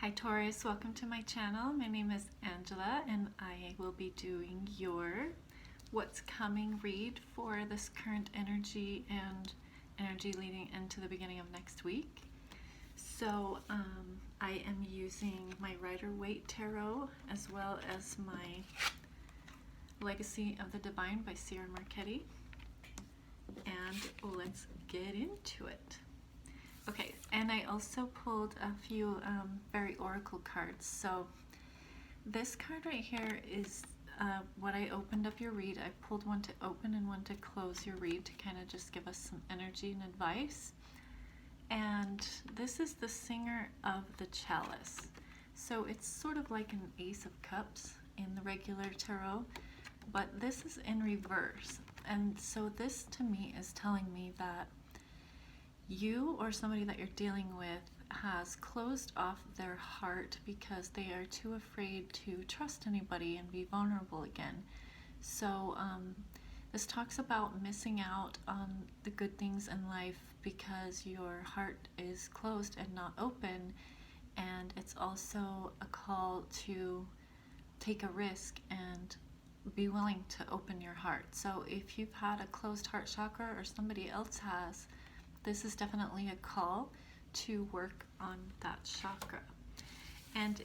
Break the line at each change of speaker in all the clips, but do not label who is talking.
Hi Taurus, welcome to my channel. My name is Angela and I will be doing your what's coming read for this current energy and energy leading into the beginning of next week. So I am using my Rider-Waite Tarot as well as my Legacy of the Divine by Sierra Marchetti. And let's get into it. Okay, and I also pulled a few very oracle cards. So this card right here is what I opened up your read. I pulled one to open and one to close your read to kind of just give us some energy and advice. And this is the Singer of the Chalice. So it's sort of like an Ace of Cups in the regular tarot, but this is in reverse. And so this to me is telling me that you or somebody that you're dealing with has closed off their heart because they are too afraid to trust anybody and be vulnerable again. So this talks about missing out on the good things in life because your heart is closed and not open, and it's also a call to take a risk and be willing to open your heart. So if you've had a closed heart chakra or somebody else has, this is definitely a call to work on that chakra. And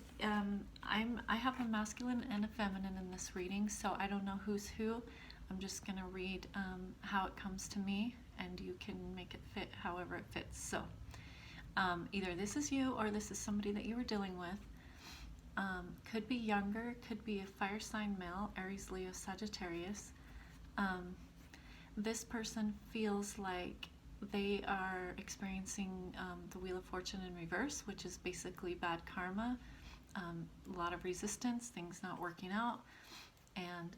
I have a masculine and a feminine in this reading, so I don't know who's who. I'm just going to read how it comes to me, and you can make it fit however it fits. So either this is you or this is somebody that you were dealing with. Could be younger, could be a fire sign male, Aries, Leo, Sagittarius. This person feels like they are experiencing the Wheel of Fortune in reverse, which is basically bad karma, a lot of resistance, things not working out, and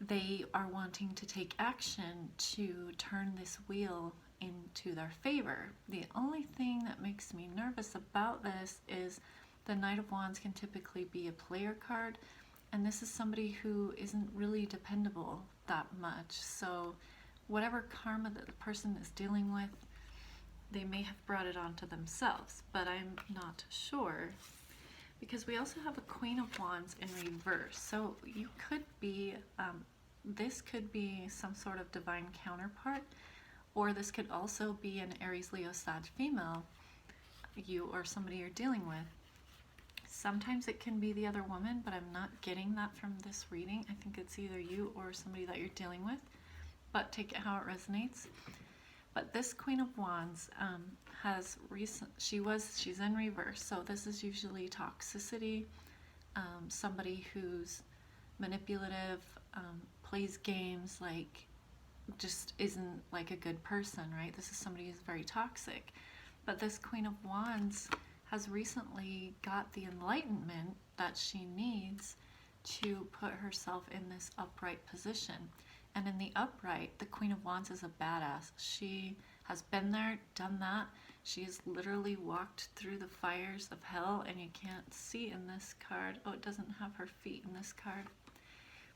they are wanting to take action to turn this wheel into their favor. The only thing that makes me nervous about this is the Knight of Wands can typically be a player card, and this is somebody who isn't really dependable that much. So whatever karma that the person is dealing with, they may have brought it onto themselves, but I'm not sure. Because we also have a Queen of Wands in reverse. So you could be, this could be some sort of divine counterpart, or this could also be an Aries, Leo, Sag female, you or somebody you're dealing with. Sometimes it can be the other woman, but I'm not getting that from this reading. I think it's either you or somebody that you're dealing with, but take it how it resonates. But this Queen of Wands she's in reverse, so this is usually toxicity, somebody who's manipulative, plays games, like just isn't like a good person, right? This is somebody who's very toxic. But this Queen of Wands has recently got the enlightenment that she needs to put herself in this upright position. And in the upright, the Queen of Wands is a badass. She has been there, done that. She has literally walked through the fires of hell, and you can't see in this card. Oh, it doesn't have her feet in this card.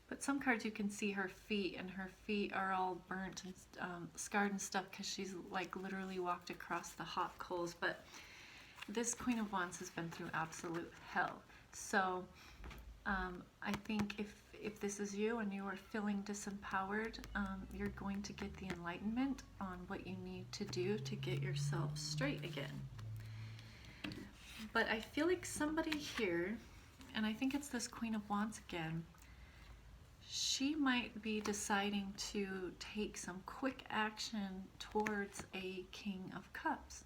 But some cards you can see her feet, and her feet are all burnt and scarred and stuff because she's like literally walked across the hot coals. But this Queen of Wands has been through absolute hell. So I think if this is you and you are feeling disempowered, you're going to get the enlightenment on what you need to do to get yourself straight again. But I feel like somebody here, and I think it's this Queen of Wands again, she might be deciding to take some quick action towards a King of Cups,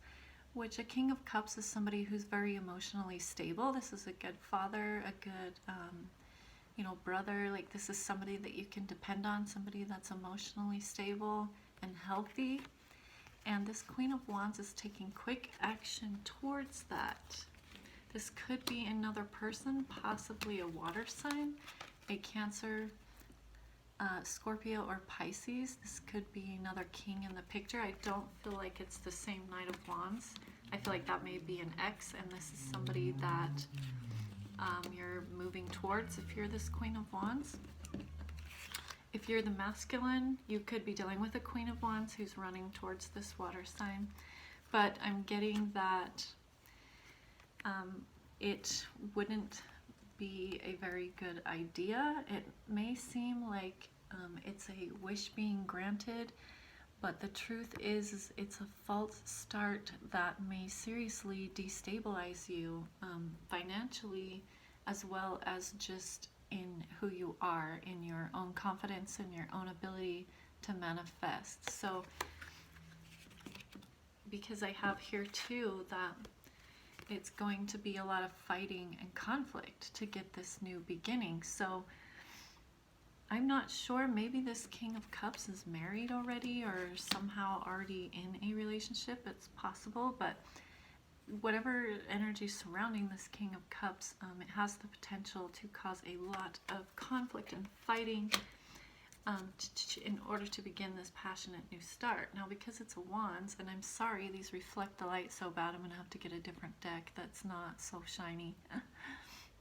which a King of Cups is somebody who's very emotionally stable. This is a good father, a good brother. Like, this is somebody that you can depend on, somebody that's emotionally stable and healthy. And this Queen of Wands is taking quick action towards that. This could be another person, possibly a water sign, a Cancer, Scorpio, or Pisces. This could be another king in the picture. I don't feel like it's the same Knight of Wands. I feel like that may be an ex, and this is somebody that you're moving towards if you're this Queen of Wands. If you're the masculine, you could be dealing with a Queen of Wands who's running towards this water sign. But I'm getting that it wouldn't be a very good idea. It may seem like it's a wish being granted, but the truth is it's a false start that may seriously destabilize you financially, as well as just in who you are, in your own confidence and your own ability to manifest. So, because I have here too that it's going to be a lot of fighting and conflict to get this new beginning. So I'm not sure, maybe this King of Cups is married already or somehow already in a relationship. It's possible, but whatever energy surrounding this King of Cups, it has the potential to cause a lot of conflict and fighting in order to begin this passionate new start. Now, because it's a Wands, and I'm sorry, these reflect the light so bad, I'm going to have to get a different deck that's not so shiny.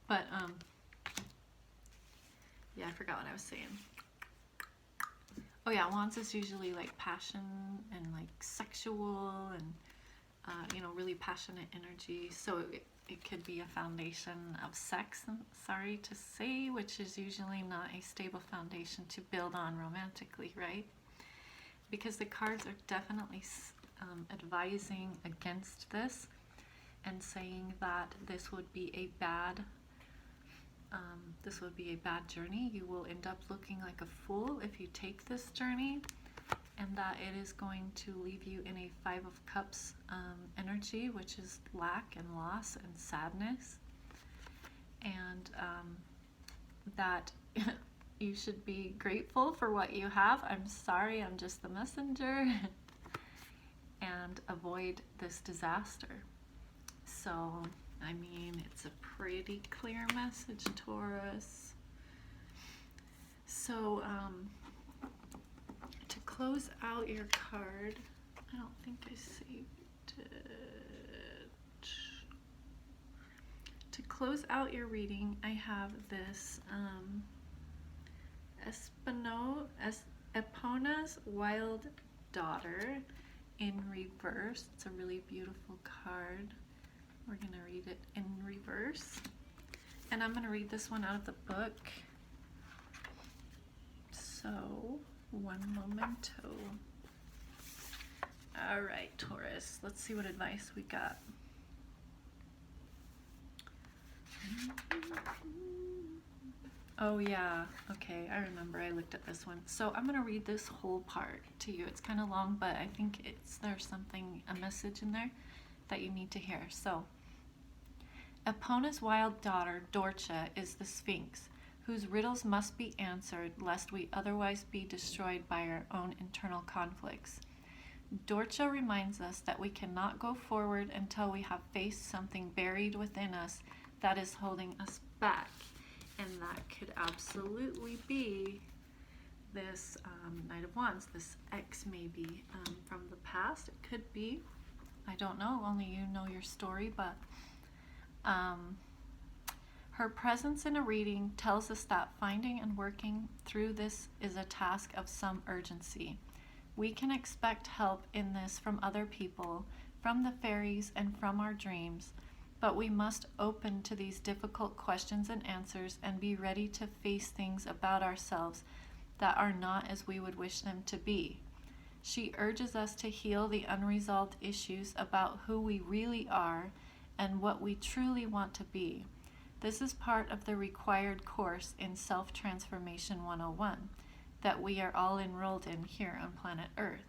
But, yeah, I forgot what I was saying. Oh yeah, Wands is usually like passion and like sexual and, you know, really passionate energy. So it could be a foundation of sex, sorry to say, which is usually not a stable foundation to build on romantically, right? Because the cards are definitely advising against this and saying that this would be a bad journey. You will end up looking like a fool if you take this journey, and that it is going to leave you in a Five of Cups energy, which is lack and loss and sadness, and that you should be grateful for what you have. I'm sorry, I'm just the messenger, and avoid this disaster. So, I mean, it's a pretty clear message, Taurus. So, to close out your card, I don't think I saved it. To close out your reading, I have this Epona's Wild Daughter in reverse. It's a really beautiful card. We're going to read it in reverse. And I'm going to read this one out of the book. So, one momento. All right, Taurus, let's see what advice we got. Oh yeah, okay, I remember I looked at this one. So I'm going to read this whole part to you. It's kind of long, but I think there's a message in there that you need to hear. So, Epona's wild daughter, Dorcha, is the Sphinx, whose riddles must be answered lest we otherwise be destroyed by our own internal conflicts. Dorcha reminds us that we cannot go forward until we have faced something buried within us that is holding us back. And that could absolutely be this Knight of Wands, this ex maybe from the past. It could be. I don't know, only you know your story, but her presence in a reading tells us that finding and working through this is a task of some urgency. We can expect help in this from other people, from the fairies, and from our dreams, but we must open to these difficult questions and answers and be ready to face things about ourselves that are not as we would wish them to be. She urges us to heal the unresolved issues about who we really are and what we truly want to be. This is part of the required course in Self-Transformation 101 that we are all enrolled in here on planet Earth.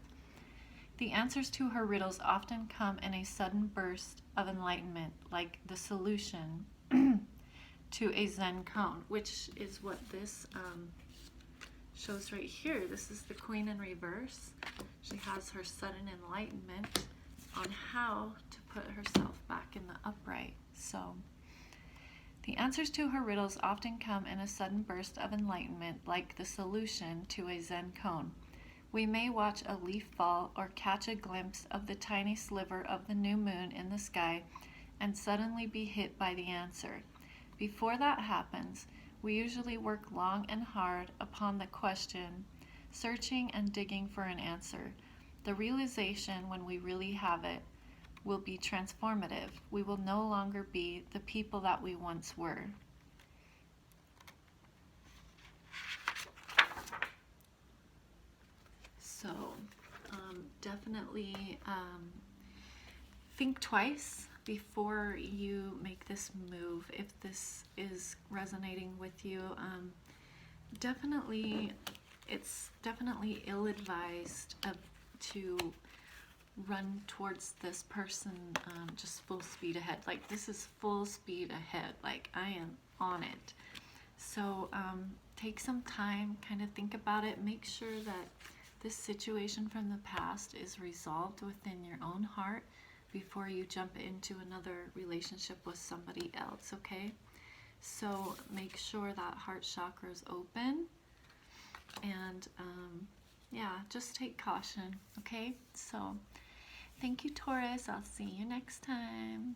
The answers to her riddles often come in a sudden burst of enlightenment, like the solution to a Zen koan, which is what this shows right here. This is the Queen in reverse. She has her sudden enlightenment on how to put herself back in the upright. So, the answers to her riddles often come in a sudden burst of enlightenment, like the solution to a Zen koan. We may watch a leaf fall or catch a glimpse of the tiny sliver of the new moon in the sky and suddenly be hit by the answer. Before that happens, we usually work long and hard upon the question, searching and digging for an answer. The realization when we really have it, will be transformative. We will no longer be the people that we once were. So definitely think twice before you make this move. If this is resonating with you, it's definitely ill-advised to run towards this person just full speed ahead. Like, this is full speed ahead. Like, I am on it. So take some time, kind of think about it. Make sure that this situation from the past is resolved within your own heart before you jump into another relationship with somebody else, okay? So make sure that heart chakra is open, and yeah, just take caution, okay? So thank you, Taurus. I'll see you next time.